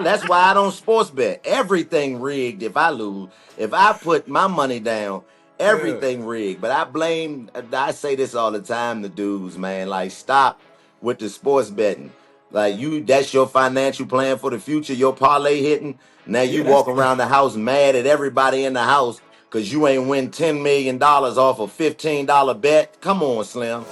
That's why I don't sports bet. Everything rigged if I lose. If I put my money down, Yeah. everything rigged. But I say this all the time to dudes, man. Like, stop with the sports betting. Like, that's your financial plan for the future. Your parlay hitting. Now Yeah, you that's walk around the house mad at everybody in the house because you ain't win $10 million off a $15 bet. Come on, Slim.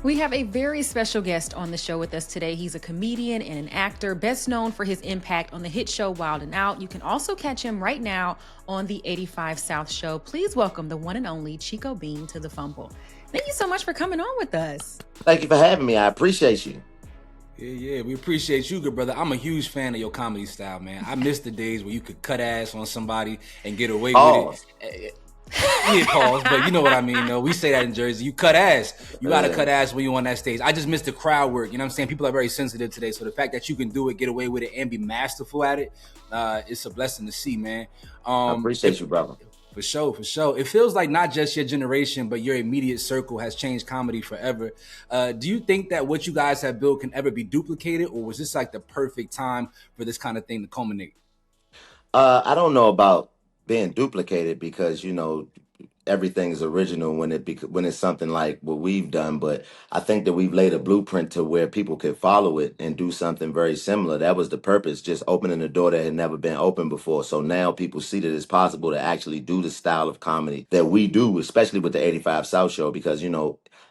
We have a very special guest on the show with us today. He's a comedian and an actor, best known for his impact on the hit show Wild 'N Out. You can also catch him right now on the 85 South show. Please welcome the one and only Chico Bean to the Fumble. Thank you so much for coming on with us. Thank you for having me. I appreciate you. Yeah, we appreciate you, good brother. I'm a huge fan of your comedy style, man. I miss the days where you could cut ass on somebody and get away with Pause. it. Yeah, pause, but you know what I mean, though. We say that in Jersey. You cut ass. You got to cut ass when you're on that stage. I just miss the crowd work. You know what I'm saying? People are very sensitive today. So the fact that you can do it, get away with it, and be masterful at it, it's a blessing to see, man. I appreciate you, brother. For sure. It feels like not just your generation, but your immediate circle has changed comedy forever. Do you think that what you guys have built can ever be duplicated, or was this like the perfect time for this kind of thing to culminate? I don't know about being duplicated because everything's original when it's something like what we've done. But I think that we've laid a blueprint to where people could follow it and do something very similar. That was the purpose, just opening a door that had never been opened before. So now people see that it's possible to actually do the style of comedy that we do, especially with the 85 South show, because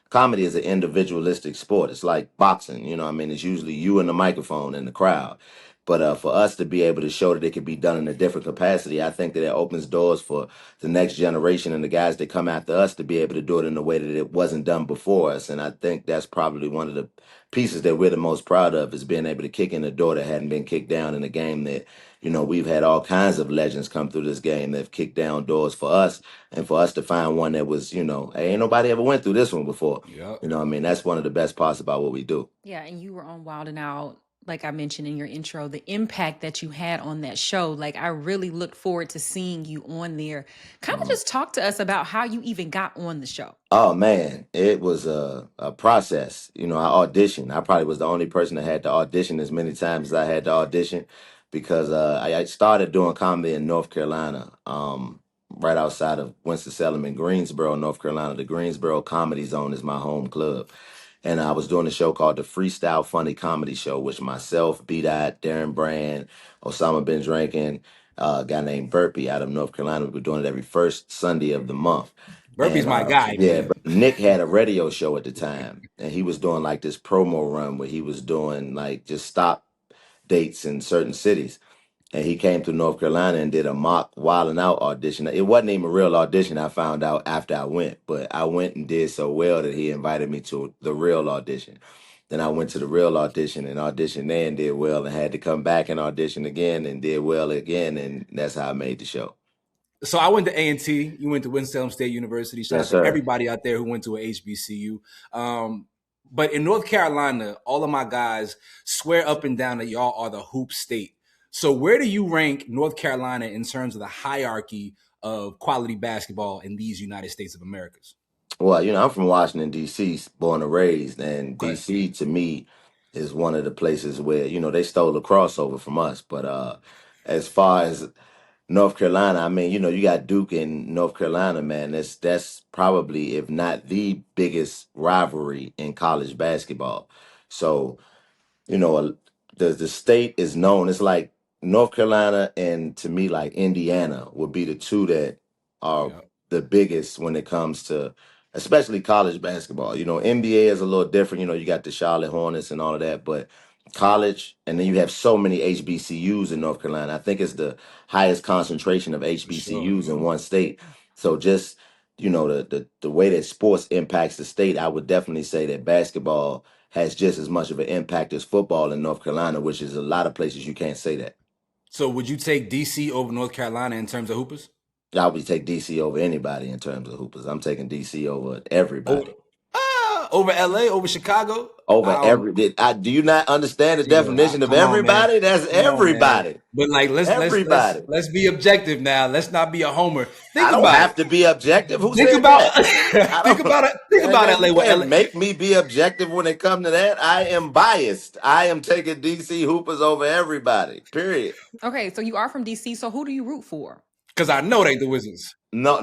comedy is an individualistic sport. It's like boxing. I mean, it's usually you and the microphone and the crowd. But for us to be able to show that it can be done in a different capacity, I think that it opens doors for the next generation and the guys that come after us to be able to do it in a way that it wasn't done before us. And I think that's probably one of the pieces that we're the most proud of, is being able to kick in a door that hadn't been kicked down in a game that, we've had all kinds of legends come through this game that have kicked down doors for us, and for us to find one that was, hey, ain't nobody ever went through this one before. Yep. I mean, that's one of the best parts about what we do. Yeah, and you were on Wild 'N Out, like I mentioned in your intro, the impact that you had on that show. Like, I really looked forward to seeing you on there. Kind of just talk to us about how you even got on the show. Oh man, it was a process. I auditioned. I probably was the only person that had to audition as many times as I had to audition, because I started doing comedy in North Carolina, right outside of Winston-Salem in Greensboro, North Carolina. The Greensboro Comedy Zone is my home club. And I was doing a show called the Freestyle Funny Comedy Show, which myself, B-Dot, Darren Brand, Osama Bin Drinking, a guy named Burpee out of North Carolina. We were doing it every first Sunday of the month. Burpee's And my guy, yeah, man. but Nick had a radio show at the time, and he was doing like this promo run where he was doing like just stop dates in certain cities. And he came to North Carolina and did a mock Wild 'N Out audition. It wasn't even a real audition. I found out after I went, but I went and did so well that he invited me to the real audition. Then I went to the real audition and auditioned there and did well, and had to come back and audition again and did well again, and that's how I made the show. So I went to A&T. You went to Winston-Salem State University. Shout Yes, out to sir. everybody out there who went to a HBCU. But in North Carolina, all of my guys swear up and down that y'all are the hoop state. So where do you rank North Carolina in terms of the hierarchy of quality basketball in these United States of Americas? Well, I'm from Washington, D.C., born and raised, and Okay. D.C. to me is one of the places where, they stole the crossover from us. But as far as North Carolina, I mean, you got Duke in North Carolina, man. That's probably, if not the biggest rivalry in college basketball. So, you know, the state is known. It's like North Carolina and, to me, like Indiana would be the two that are Yeah. the biggest when it comes to, especially college basketball. NBA is a little different. You got the Charlotte Hornets and all of that, but college, and then you have so many HBCUs in North Carolina. I think it's the highest concentration of For sure. HBCUs in one state. So just, the way that sports impacts the state, I would definitely say that basketball has just as much of an impact as football in North Carolina, which is a lot of places you can't say that. So would you take DC over North Carolina in terms of hoopers? I would take DC over anybody in terms of hoopers. I'm taking DC over Oh, everybody. Over LA, over Chicago. Over do you not understand the Chico, definition of come on, man. everybody? That's Come on, man. everybody. But like, Everybody. let's be objective now. Let's not be a homer. I Think don't about have it. to be objective. Who Think said about that? I think don't. about it. Think about You LA. What can't LA? make me be objective when it comes to that. I am biased. I am taking DC Hoopers over everybody. Period. Okay, so you are from DC. So who do you root for? Because I know they the Wizards. No.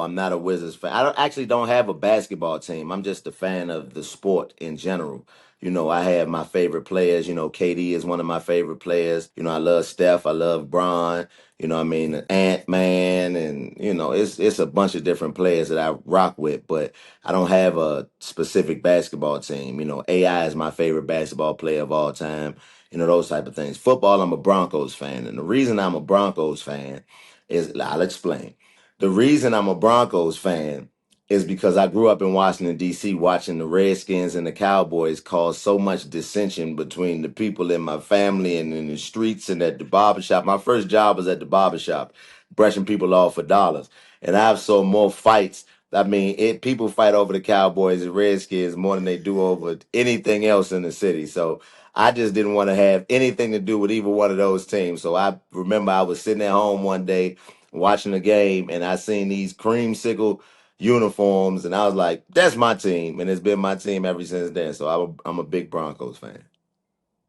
I'm not a Wizards fan. Actually don't have a basketball team. I'm just a fan of the sport in general. I have my favorite players. KD is one of my favorite players. I love Steph. I love Bron. I mean, Ant Man, and it's a bunch of different players that I rock with. But I don't have a specific basketball team. AI is my favorite basketball player of all time. Those type of things. Football, I'm a Broncos fan, and the reason I'm a Broncos fan is I'll explain. The reason I'm a Broncos fan is because I grew up in Washington, D.C., watching the Redskins and the Cowboys cause so much dissension between the people in my family and in the streets and at the barbershop. My first job was at the barbershop, brushing people off for dollars. And I've saw more fights. I mean, people fight over the Cowboys and Redskins more than they do over anything else in the city. So I just didn't want to have anything to do with either one of those teams. So I remember I was sitting at home one day watching the game, and I seen these creamsicle uniforms, and I was like, "That's my team," and it's been my team ever since then. So I'm a big Broncos fan.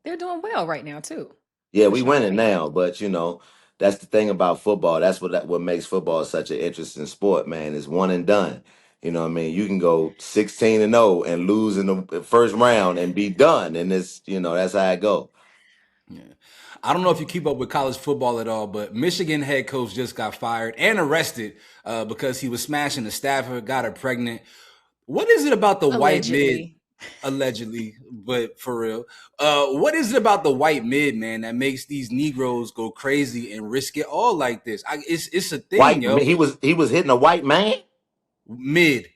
They're doing well right now too. Yeah, For we sure. winning now, but that's the thing about football. That's what makes football such an interesting sport, man. It's one and done. You know what I mean? You can go 16-0 and lose in the first round and be done, and that's how it go. Yeah. I don't know if you keep up with college football at all, but Michigan head coach just got fired and arrested because he was smashing a staffer, got her pregnant. What is it about the white mid? Allegedly. Allegedly, but for real, what is it about the white mid, man, that makes these Negroes go crazy and risk it all like this? It's a thing, White, yo. he was hitting a white man Mid.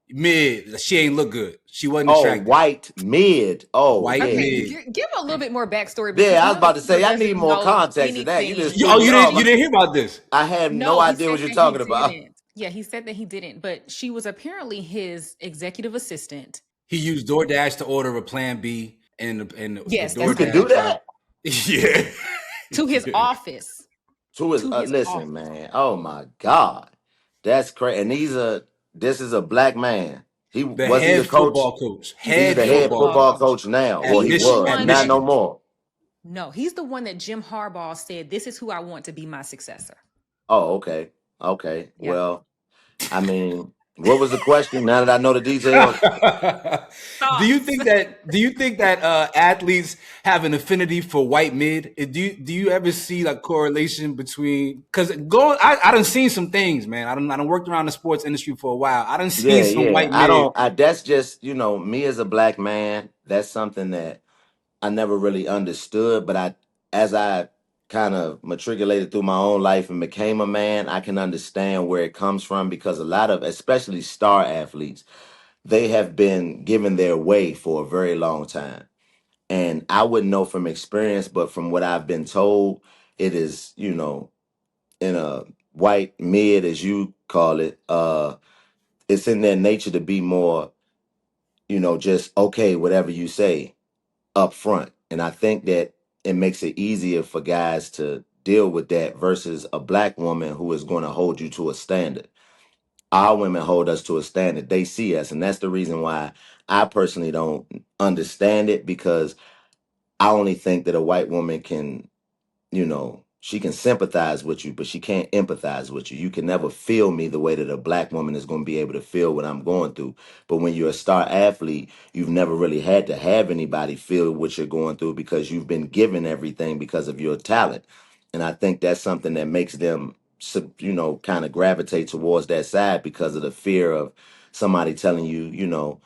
mid. She ain't look good. She wasn't Oh, attractive. white mid. Oh, White yeah. Okay, mid. give a little bit more backstory because Yeah, I was one of about the to say Keeper I need doesn't more know context to that. You just anything. threw me off. You didn't hear about this? I have no No, he idea said what you're that he talking about. didn't. Yeah, he said that he didn't, but she was apparently his executive assistant. He used DoorDash to order a Plan B, and the Yes, that's You can do DoorDash correct. driver. that Yeah. To his office. to his. To his Listen, office. man. Oh my God, that's crazy. And this is a black man. The Was he the head coach? football coach. He's the He's Head the head head football football coach football coach. coach now. at Well, he He's the was At one not that no Michigan. more. no, he's the one that Jim Harbaugh said, "This is who I want to be my successor." Oh, okay. Yeah. Well, I mean, what was the question? Now that I know the details. Thoughts. Do you think that athletes have an affinity for white mid? Do you ever see like correlation between because I done seen some things, man. I done worked around the sports industry for a while. I done seen some Yeah. white mid. That's just, me as a black man, that's something that I never really understood, but as I kind of matriculated through my own life and became a man, I can understand where it comes from because a lot of, especially star athletes, they have been given their way for a very long time. And I wouldn't know from experience, but from what I've been told, it is, in a white mid, as you call it, it's in their nature to be more, just okay, whatever you say up front. And I think that it makes it easier for guys to deal with that versus a black woman who is going to hold you to a standard. Our women hold us to a standard. They see us. And that's the reason why I personally don't understand it because I only think that a white woman can, she can sympathize with you, but she can't empathize with you. You can never feel me the way that a black woman is going to be able to feel what I'm going through. But when you're a star athlete, you've never really had to have anybody feel what you're going through because you've been given everything because of your talent. And I think that's something that makes them, kind of gravitate towards that side because of the fear of somebody telling you,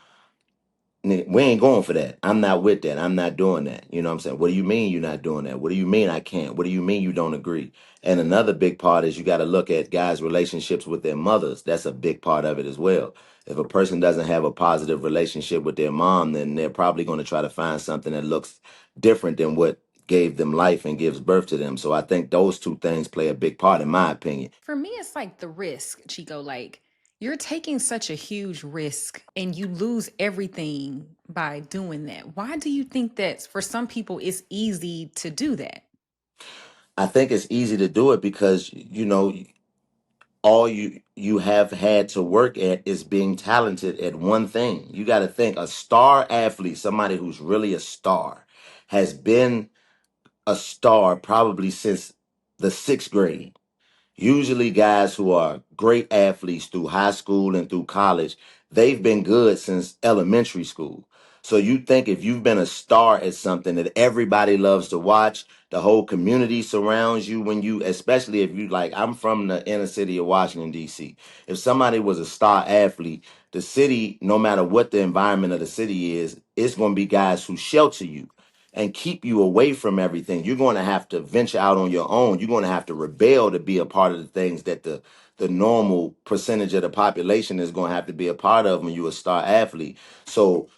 we ain't going for that. I'm not with that. I'm not doing that. You know what I'm saying? What do you mean you're not doing that? What do you mean I can't? What do you mean you don't agree? And another big part is you got to look at guys' relationships with their mothers. That's a big part of it as well. If a person doesn't have a positive relationship with their mom, then they're probably going to try to find something that looks different than what gave them life and gives birth to them. So I think those two things play a big part in my opinion. For me, it's like the risk, Chico. Like, You're taking such a huge risk and you lose everything by doing that. Why do you think that for some people it's easy to do that? I think it's easy to do it because all you have had to work at is being talented at one thing. You got to think a star athlete, somebody who's really a star, has been a star probably since the sixth grade. Usually, guys who are great athletes through high school and through college, they've been good since elementary school. So you think if you've been a star at something that everybody loves to watch, the whole community surrounds you when you, especially if you like, I'm from the inner city of Washington, D.C. If somebody was a star athlete, the city, no matter what the environment of the city is, it's going to be guys who shelter you and keep you away from everything. You're going to have to venture out on your own. You're going to have to rebel to be a part of the things that the normal percentage of the population is going to have to be a part of when you're a star athlete. So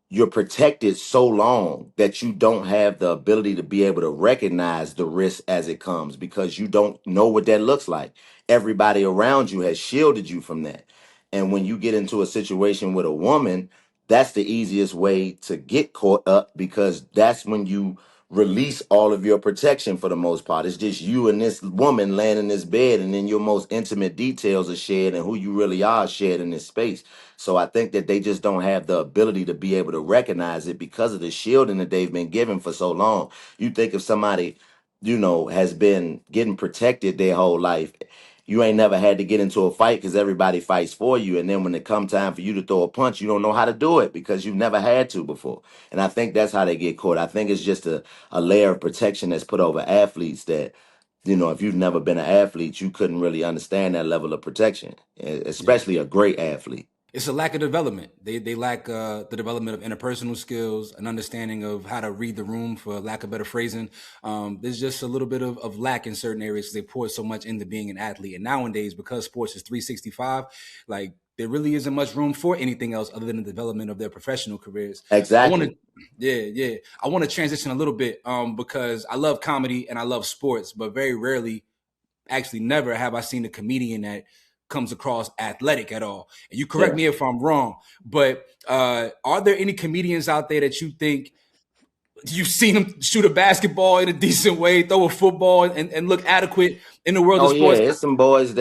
you're protected so long that you don't have the ability to be able to recognize the risk as it comes because you don't know what that looks like. Everybody around you has shielded you from that. And when you get into a situation with a woman, that's the easiest way to get caught up because that's when you release all of your protection for the most part. It's just you and this woman laying in this bed, and then your most intimate details are shared and who you really are shared in this space. So I think that they just don't have the ability to be able to recognize it because of the shielding that they've been given for so long. You think if somebody, has been getting protected their whole life, you ain't never had to get into a fight because everybody fights for you. And then when it come time for you to throw a punch, you don't know how to do it because you've never had to before. And I think that's how they get caught. I think it's just a layer of protection that's put over athletes that, if you've never been an athlete, you couldn't really understand that level of protection, Yeah. especially a great athlete. It's a lack of development. They lack the development of interpersonal skills, an understanding of how to read the room, for lack of better phrasing. There's just a little bit of lack in certain areas because they pour so much into being an athlete. And nowadays, because sports is 365, like there really isn't much room for anything else other than the development of their professional careers. I want to, Exactly. yeah. I want to transition a little bit because I love comedy and I love sports, but very rarely, actually never have I seen a comedian that comes across athletic at all. And you correct Yeah. me if I'm wrong, but are there any comedians out there that you think you've seen them shoot a basketball in a decent way, throw a football, and look adequate in the world of Oh yeah, sports? it's some boys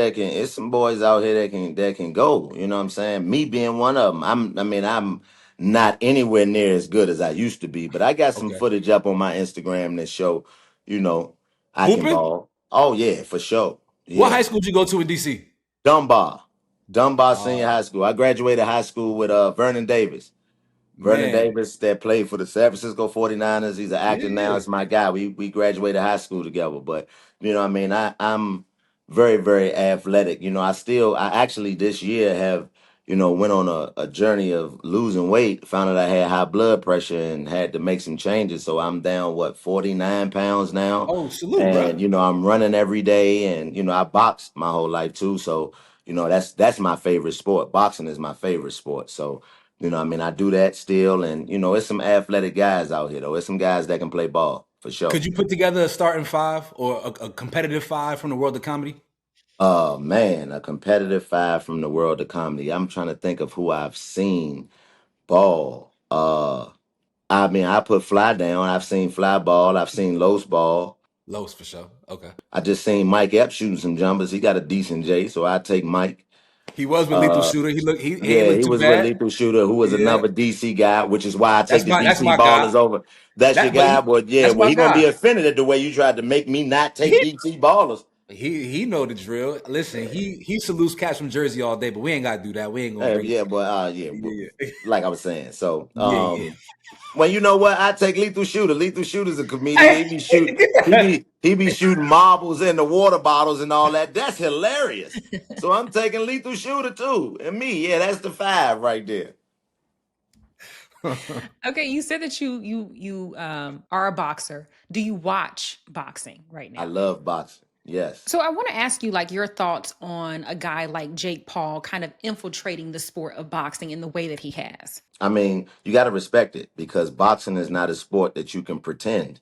out here that can go. You know what I'm saying? Me being one of them. I'm not anywhere near as good as I used to be, but I got some Okay. footage up on my Instagram that show, you know, I can Hooping? ball. Oh yeah, for sure. What Yeah. high school did you go to in DC? Dunbar. Dunbar Senior Oh, High School. I graduated high school with Vernon Davis. Vernon man. Davis that played for the San Francisco 49ers. He's an actor now. Yeah. It's my guy. We graduated high school together. But you know what I mean? I'm very, very athletic. I actually this year have, went on a journey of losing weight, found out I had high blood pressure and had to make some changes. So I'm down 49 pounds now. Oh, salute, bro. And I'm running every day and I boxed my whole life too. So, that's my favorite sport. Boxing is my favorite sport. So I do that still. And, it's some athletic guys out here, though. It's some guys that can play ball for sure. Could you put together a starting five or a competitive five from the world of comedy? Oh, man, a competitive five from the world of comedy. I'm trying to think of who I've seen ball. I put Fly down. I've seen Fly ball. I've seen Los ball. Los for sure. Okay. I just seen Mike Epps shooting some jumpers. He got a decent J, so I take Mike. He was with Lethal Uh, Shooter. He ain't Yeah, look he too was with bad. Lethal Shooter, who was Yeah, another DC guy, which is why I take the that's DC my guy. ballers over. That's your That but guy, but yeah, that's well, my he gonna be guy. offended at the way you tried to make me not take He DC ballers. he know the drill. Listen, he salutes cats from Jersey all day, but we ain't gotta do that. We ain't gonna bring. Yeah, but yeah, but Yeah, yeah, like I was saying, so yeah, well, you know what? I take Lethal Shooter. Lethal Shooter's a comedian. yeah. He be shooting marbles in the water bottles and all that. That's hilarious. So I'm taking Lethal Shooter too, and me. Yeah, that's the five right there. Okay, you said that you are a boxer. Do you watch boxing right I now? love boxing. Yes. So I want to ask you like your thoughts on a guy like Jake Paul kind of infiltrating the sport of boxing in the way that he has. I mean, you got to respect it because boxing is not a sport that you can pretend.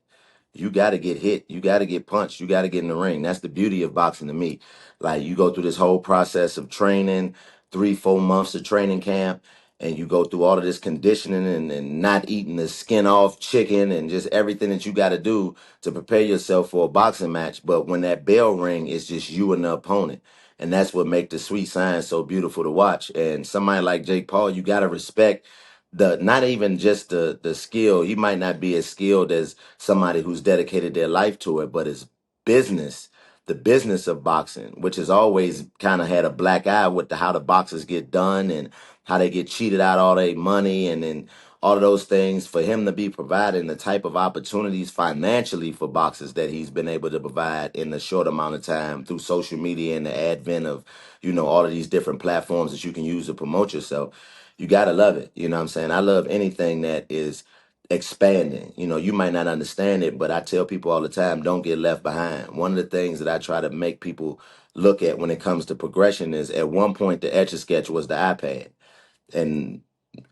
You got to get hit. You got to get punched. You got to get in the ring. That's the beauty of boxing to me. Like you go through this whole process of training. 3 4 months of training camp, and you go through all of this conditioning and not eating the skin off chicken and just everything that you got to do to prepare yourself for a boxing match. But when that bell ring, it's just you and the opponent. And that's what make the sweet science so beautiful to watch. And somebody like Jake Paul, you got to respect the not even just the skill. He might not be as skilled as somebody who's dedicated their life to it, but his business, the business of boxing, which has always kind of had a black eye with how the boxers get done and how they get cheated out all their money and then all of those things. For him to be providing the type of opportunities financially for boxers that he's been able to provide in a short amount of time through social media and the advent of, all of these different platforms that you can use to promote yourself, you gotta love it. You know what I'm saying? I love anything that is expanding. You might not understand it, but I tell people all the time, don't get left behind. One of the things that I try to make people look at when it comes to progression is at one point the Etch a Sketch was the iPad. And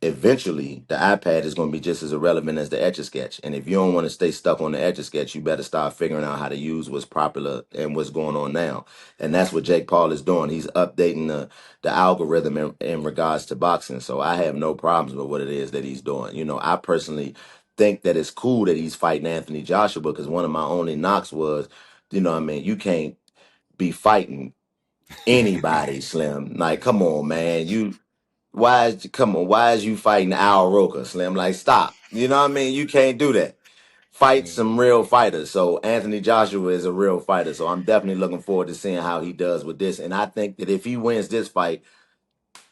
eventually the iPad is going to be just as irrelevant as the Etch a Sketch. And if you don't want to stay stuck on the Etch a Sketch, you better start figuring out how to use what's popular and what's going on now. And that's what Jake Paul is doing. He's updating the algorithm in regards to boxing. So I have no problems with what it is that he's doing. I personally think that it's cool that he's fighting Anthony Joshua because one of my only knocks was, what I mean, you can't be fighting anybody, Slim. Like, come on, man. Why is you fighting Al Roker, Slim? Like, stop. You know what I mean? You can't do that. Fight some real fighters. So Anthony Joshua is a real fighter. So I'm definitely looking forward to seeing how he does with this. And I think that if he wins this fight,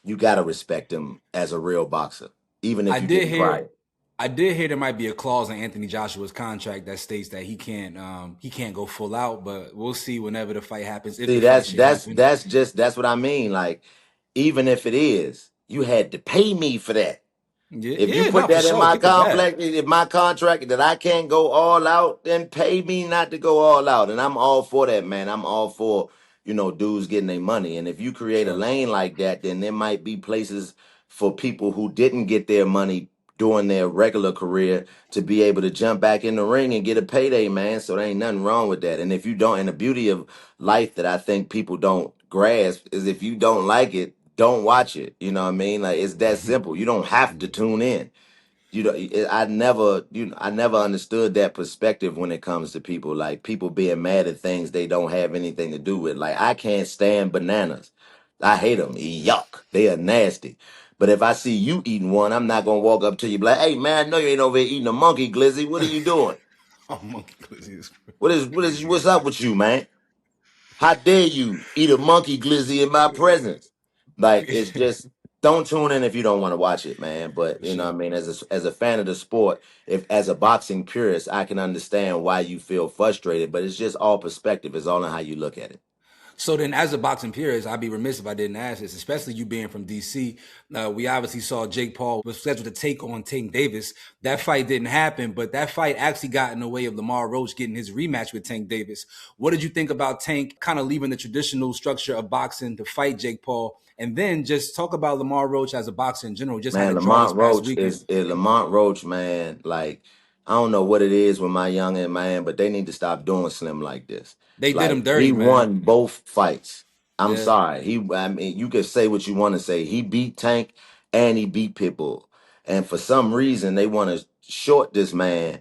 you gotta respect him as a real boxer, even I if you did didn't hear fight. I did hear there might be a clause in Anthony Joshua's contract that states that he can't go full out, but we'll see whenever the fight happens, if See, the fight that's should that's happen. that's just that's what I mean. Like, even if it is, you had to pay me for that. Yeah, If you yeah, put not for that in sure. my Get the bag. complex, if my contract that I can't go all out, then pay me not to go all out. And I'm all for that, man. I'm all for, dudes getting their money. And if you create a Trust. lane like that, then there might be places for people who didn't get their money during their regular career to be able to jump back in the ring and get a payday, man. So there ain't nothing wrong with that. And if you don't, and the beauty of life that I think people don't grasp is if you don't like it, don't watch it. You know what I mean? Like, it's that simple. You don't have to tune in. I never understood that perspective when it comes to people, like people being mad at things they don't have anything to do with. Like, I can't stand bananas. I hate them. Yuck. They are nasty. But if I see you eating one, I'm not gonna walk up to you and be like, "Hey man, I know you ain't over here eating a monkey glizzy. What are you doing? Oh, monkey glizzy is crazy. What's up with you, man? How dare you eat a monkey glizzy in my presence?" Like, it's just, don't tune in if you don't want to watch it, man. But For you know what sure. I mean, as a fan of the sport, if as a boxing purist, I can understand why you feel frustrated, but it's just all perspective. It's all in how you look at it. So then, as a boxing purist, I'd be remiss if I didn't ask this, especially you being from DC. We obviously saw Jake Paul was scheduled to take on Tank Davis. That fight didn't happen, but that fight actually got in the way of Lamar Roach getting his rematch with Tank Davis. What did you think about Tank kind of leaving the traditional structure of boxing to fight Jake Paul? And then just talk about Lamar Roach as a boxer in general. Just had Man, a draw this Lamont past Roach weekend. Lamont Roach, man. Like, I don't know what it is with my youngin, man, but they need to stop doing Slim like this. They did him Like, he dirty, man. won both fights. I'm Yeah. sorry. I mean, you can say what you want to say. He beat Tank and he beat Pitbull. And for some reason, they want to short this man,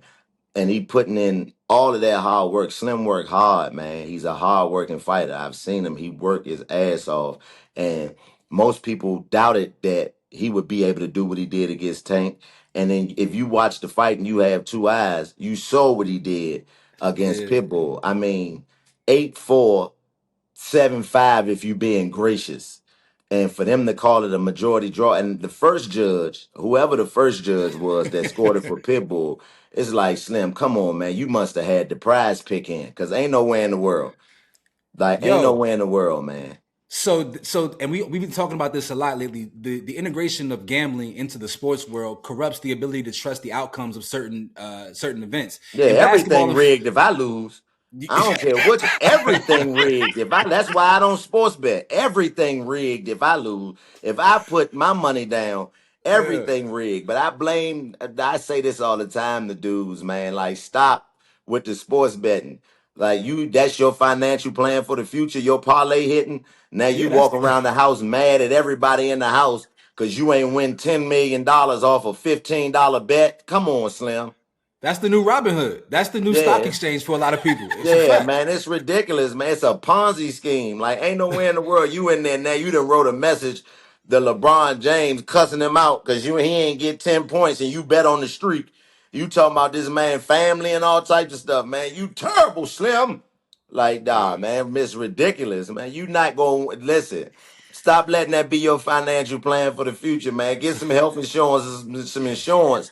and he putting in all of that hard work. Slim work hard, man. He's a hard working fighter. I've seen him. He worked his ass off, and most people doubted that he would be able to do what he did against Tank. And then if you watch the fight and you have two eyes, you saw what he did against Yeah. Pitbull. I mean, 8-4, 7-5 if you being gracious. And for them to call it a majority draw, and the first judge, whoever the first judge was that scored it for Pitbull, it's like, Slim, come on, man. You must have had the prize pick in, because ain't nowhere in the world. Like, ain't Yo, nowhere in the world, man. so, and we've been talking about this a lot lately. The integration of gambling into the sports world corrupts the ability to trust the outcomes of certain events. Yeah, In basketball, everything rigged if I lose. I don't care what everything rigged. That's why I don't sports bet. Everything rigged if I lose. If I put my money down, yeah. everything rigged. But I say this all the time to dudes, man. Like, stop with the sports betting. Like that's your financial plan for the future. Your parlay hitting. Now Yeah, you walk around the house mad at everybody in the house because you ain't win $10 million off a $15 bet. Come on, Slim. that's the new Robin Hood. That's the new stock Yeah. exchange for a lot of people. It's a Yeah, fact. man, it's ridiculous, man. It's a Ponzi scheme. Like, ain't nowhere in the world you in there now. You done wrote a message to LeBron James cussing him out because he ain't get 10 points and you bet on the streak. You talking about this man family and all types of stuff, man. You terrible, Slim. Like, nah, Yeah. man, it's ridiculous, man. You not gonna listen. Stop letting that be your financial plan for the future, man. Get some health insurance, some insurance.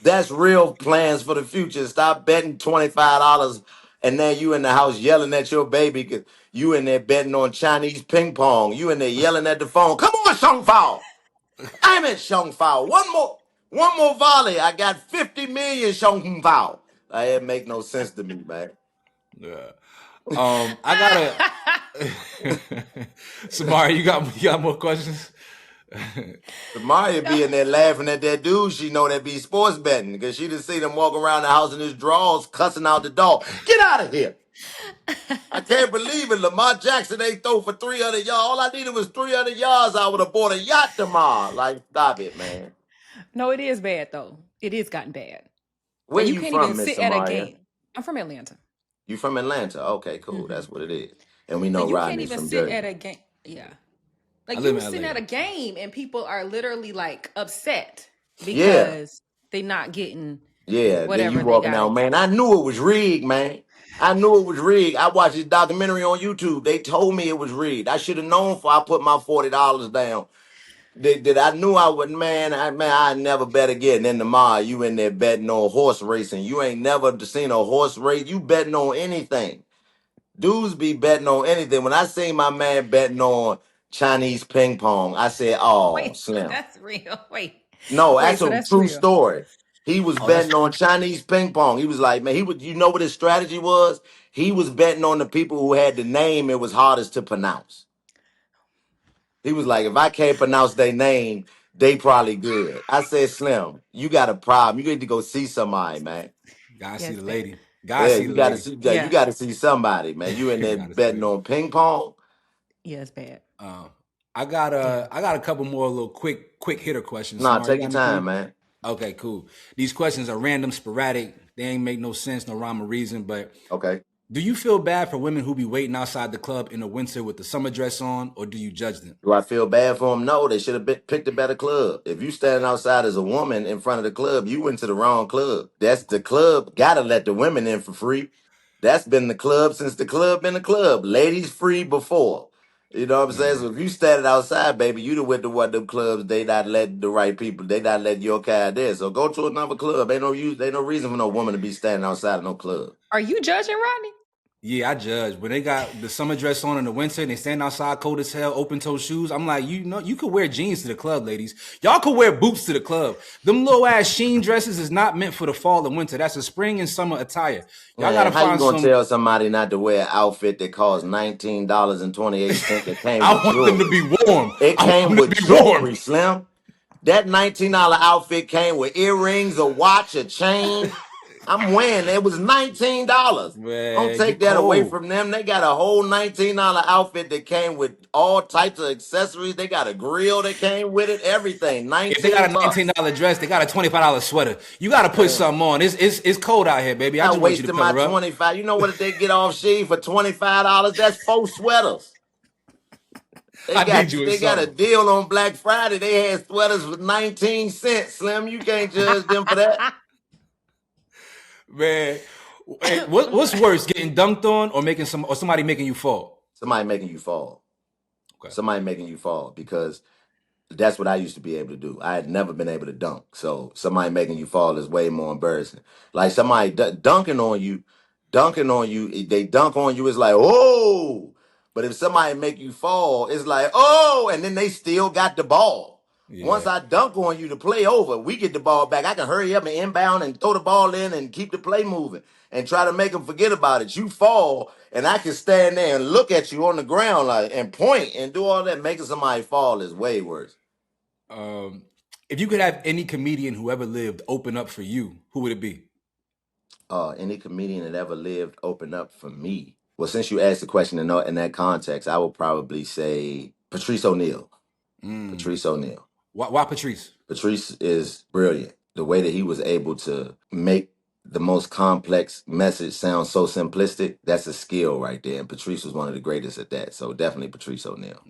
That's real plans for the future. Stop betting $25 and then you in the house yelling at your baby because you in there betting on Chinese ping pong. You in there yelling at the phone. Come on, Shung Fao. I'm at Shung Fao. One more volley. I got 50 million Shung Fao. It make no sense to me, man. Yeah. I gotta. Samara, you got more questions? Maria be in there laughing at that dude she know that be sports betting because she just see them walk around the house in his drawers cussing out the dog. Get out of here. I can't believe it. Lamar Jackson ain't throw for 300 yards. All I needed was 300 yards. I would have bought a yacht tomorrow. Like, stop it, man. No, it is bad though. It is gotten bad. Where Like you you can't even from, Miss sit at a Samaria? game. I'm from Atlanta. You from Atlanta? Okay, cool. Hmm. That's what it is. And we know Like you can't Rodney's even from sit at Jersey. a game. Yeah. I Like live you in sitting at LA. a game and people are literally like upset Yeah, because they not getting yeah. Then you whatever they walking gotta out, get. man. I knew it was rigged, man. I knew it was rigged. I watched this documentary on YouTube. They told me it was rigged. I should have known before I put my $40 down. Did I knew I would, man. I never bet again. In the mall, you in there betting on horse racing. You ain't never seen a horse race. You betting on anything. Dudes be betting on anything. When I seen my man betting on Chinese ping pong, I said, "Oh, Wait, Slim." that's real. Wait. No, Wait, that's so a that's true real. story. He was Oh, that's betting on true. Chinese ping pong. He was like, man, he would. You know what his strategy was? He was betting on the people who had the name it was hardest to pronounce. He was like, if I can't pronounce their name, they probably good. I said, Slim, you got a problem. You need to go see somebody, man. Gotta Yeah, see it's the bad. lady. Gotta Yeah, see you the got to lady. see that. You Yeah. got to see somebody, man. You in there Gotta see the betting lady. on ping pong? Yeah, it's bad. Um, I got Yeah. a couple more little quick hitter questions. Nah, Samara, you take got your time, anything? man. Okay, cool. These questions are random, sporadic. They ain't make no sense, no rhyme or reason. But Okay. do you feel bad for women who be waiting outside the club in the winter with the summer dress on, or do you judge them? Do I feel bad for them? No, they should have picked a better club. If you standing outside as a woman in front of the club, you went to the wrong club. That's the club. Gotta let the women in for free. That's been the club since the club been the club. Ladies free before. You know what I'm saying? So if you standing outside, baby, you done went to one of them clubs. They not letting the right people. They not letting your kind there. So go to another club. Ain't no use. Ain't no reason for no woman to be standing outside of no club. Are you judging Rodney? Yeah, I judge. When they got the summer dress on in the winter and they stand outside cold as hell, open toe shoes, I'm like, you know, you could wear jeans to the club, ladies. Y'all could wear boots to the club. Them little ass sheen dresses is not meant for the fall and winter. That's a spring and summer attire. Y'all Man, gotta how you find gonna some. tell somebody not to wear an outfit that costs $19.28 that came I with want them to jewelry? be warm. It I want came them to with be warm. jewelry, Slim. That $19 outfit came with earrings, a watch, a chain. I'm wearing it. It was $19. Don't Man, you take that away cold. from them. They got a whole $19 outfit that came with all types of accessories. They got a grill that came with it, everything. If they 19 got a bucks. $19 dress, they got a $25 sweater. You gotta put Man, something on. It's cold out here, baby. I not just want you to wasting my cover up. 25. You know what they get off She for $25? That's four sweaters. I need you in They got a summer. deal on Black Friday. They had sweaters for 19 cents. Slim, you can't judge them for that. Man, hey, what's worse, getting dunked on or making somebody making you fall? Somebody making you fall. Okay. Somebody making you fall because that's what I used to be able to do. I had never been able to dunk. So somebody making you fall is way more embarrassing. Like somebody dunking on you, they dunk on you, it's like, oh. But if somebody make you fall, it's like, oh, and then they still got the ball. Once Yeah. I dunk on you, the play over, we get the ball back. I can hurry up and inbound and throw the ball in and keep the play moving and try to make them forget about it. You fall, and I can stand there and look at you on the ground like and point and do all that. Making somebody fall is way worse. Um, if you could have any comedian who ever lived open up for you, who would it be? Any comedian that ever lived open up for me. Well, since you asked the question in that context, I would probably say Patrice O'Neal. Patrice O'Neal. Why Patrice? Patrice is brilliant. The way that he was able to make the most complex message sound so simplistic, that's a skill right there. And Patrice was one of the greatest at that. So definitely Patrice O'Neal.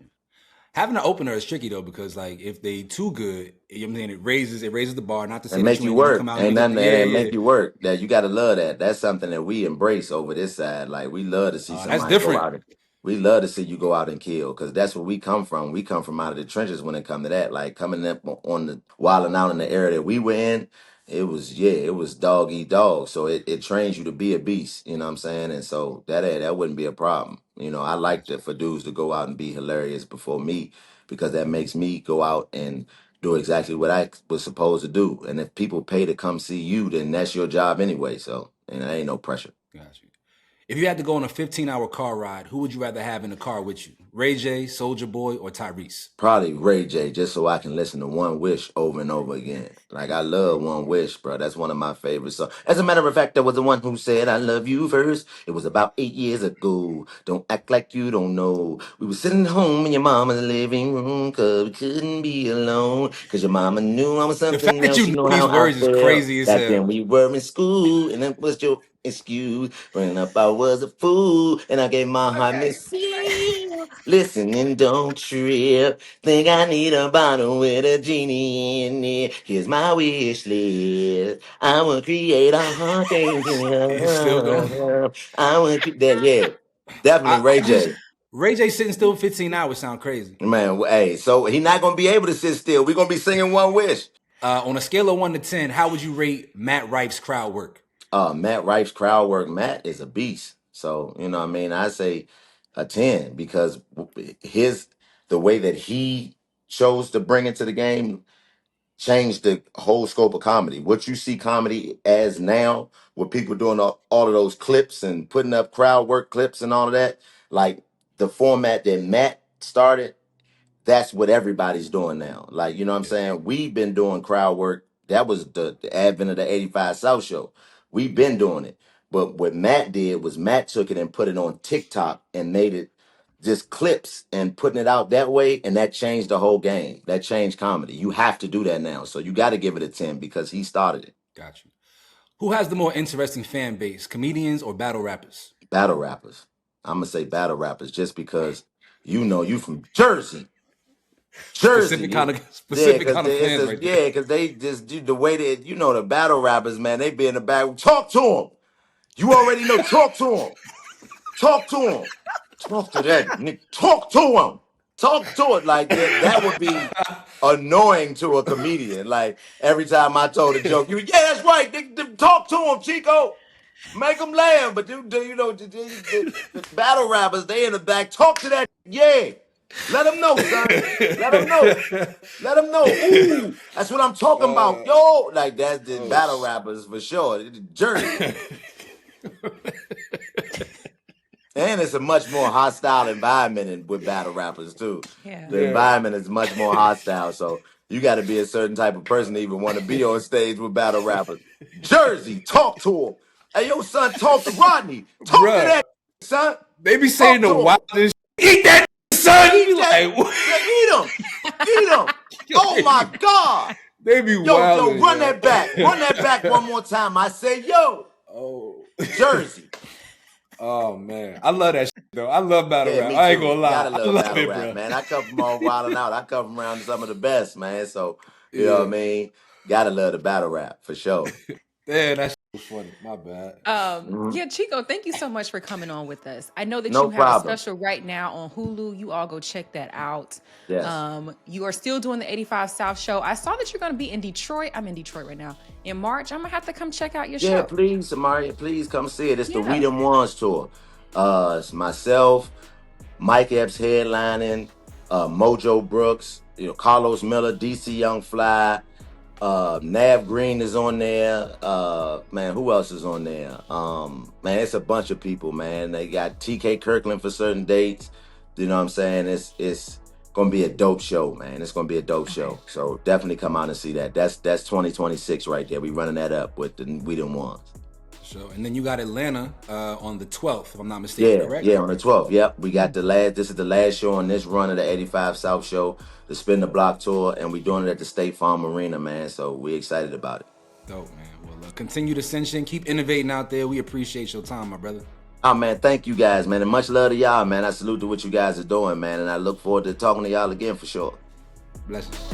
Having an opener is tricky though, because like if they too good, you know what I'm saying, it raises the bar. Not to say And that make you you ain't gonna work. come out and Ain't be just nothing that make yeah. you work. That you gotta love that. That's something that we embrace over this side. Like we love to see That's somebody go different. out and we love to see you go out and kill because that's where we come from. We come from out of the trenches when it come to that. Like coming up on the wilding out in the area that we were in, it was dog eat dog. So it trains you to be a beast, you know what I'm saying? And so that wouldn't be a problem. You know, I like Gotcha. that for dudes to go out and be hilarious before me because that makes me go out and do exactly what I was supposed to do. And if people pay to come see you, then that's your job anyway. So, and there ain't no pressure. Gotcha. If you had to go on a 15-hour car ride, who would you rather have in the car with you? Ray J, Soulja Boy, or Tyrese? Probably Ray J, just so I can listen to One Wish over and over again. Like I love One Wish, bro. That's one of my favorite songs. As a matter of fact, there was the one who said I love you first. It was about 8 years ago. Don't act like you don't know. We were sitting home in your mama's living room, cause we couldn't be alone. Cause your mama knew I was The fact something that else. you You know know these how I words is felt. crazy as Back then hell. we were in school, and that was your excuse. Growing up, I was a fool, and I gave my heart Okay. Miss you. Listen and don't trip. Think I need a bottle with a genie in it. Here's my wish list. I will create a It's still going. haunting. I will keep that. Yeah, definitely I Ray just J. Ray J sitting still 15 hours sound crazy. Man, hey, so he not gonna be able to sit still. We're gonna be singing One Wish. On a scale of 1 to 10, how would you rate Matt Rife's crowd work? Matt Rife's crowd work. Matt is a beast. So you know, what I mean, I say a 10 because his the way that he chose to bring it to the game changed the whole scope of comedy. What you see comedy as now, with people doing all of those clips and putting up crowd work clips and all of that, like the format that Matt started, that's what everybody's doing now. Like, you know what I'm Yeah, saying? We've been doing crowd work. That was the advent of the 85 South Show. We've been doing it. But what Matt did was Matt took it and put it on TikTok and made it just clips and putting it out that way. And that changed the whole game. That changed comedy. You have to do that now. So you got to give it a 10 because he started it. got you. Who has the more interesting fan base, comedians or battle rappers? Battle rappers. I'm going to say battle rappers just because you know you from Jersey. Jersey, yeah, Specific because kind of it's fans just, right there. yeah, because they just do the way that you know the battle rappers, man. They be in the back. Talk to them. You already know. Talk to them. Talk to them. Talk to that. Nigga. Talk to him. Talk to it like that. That would be annoying to a comedian. Like every time I told a joke, you, yeah, that's right. Talk to him, Chico. Make them laugh. But you know the battle rappers, they in the back. Talk to that. Yeah. Let them know, son. Let them know. Let them know. Ooh, that's what I'm talking about. Yo, like that's the Oh, battle rappers for sure. Jersey. And it's a much more hostile environment with battle rappers too. Yeah. The yeah. environment is much more hostile. So you got to be a certain type of person to even want to be on stage with battle rappers. Jersey, talk to him. Hey, yo, son, talk to Rodney. Talk to Bruh, that son. they be saying Talk the to him. wildest eat that son. Be Eat that. like, what? Yeah, eat him. Eat him. Yo, Oh my God. they be Yo, wilding, run that back. yo. Run that back one more time. I say, yo, Oh. Jersey. Oh man, I love that shit, though. I love battle Yeah, rap. me I ain't too. gonna lie, Gotta I love love battle it, rap, bro. man. I come from all wild and out. I come from around some of the best, man. So, you know what I Yeah, mean? Gotta love the battle rap for sure. man, that shit was funny. My bad. Mhm. Yeah, Chico, thank you so much for coming on with us. I know that No you have a problem. special right now on Hulu. You all go check that out. Yes. You are still doing the 85 South show. I saw that you're going to be in Detroit. I'm in Detroit right now. In March, I'm going to have to come check out your Yeah, show. please, Samaria, please come see it. It's the We Yeah. Them Ones tour. It's myself, Mike Epps headlining, Mojo Brooks, you know, Carlos Miller, DC Young Fly, Nav Green is on there. Man, who else is on there? Man, it's a bunch of people, man. They got TK Kirkland for certain dates. You know what I'm saying? It's gonna be a dope show, man. It's gonna be a dope Okay. show. So definitely come out and see that. That's 2026 right there. We running that up with the We Them Ones. sure. And then you got Atlanta on the 12th, if I'm not mistaken, Yeah, correct? yeah, on the 12th. Yep. We got the last, this is the last show on this run of the 85 South show, the Spin the Block tour, and we're doing it at the State Farm Arena, man. So we're excited about it. Dope, man. Well, continue to ascension. Keep innovating out there. We appreciate your time, my brother. Oh, man, thank you guys, man. And much love to y'all, man. I salute to what you guys are doing, man. And I look forward to talking to y'all again for sure. Blessings.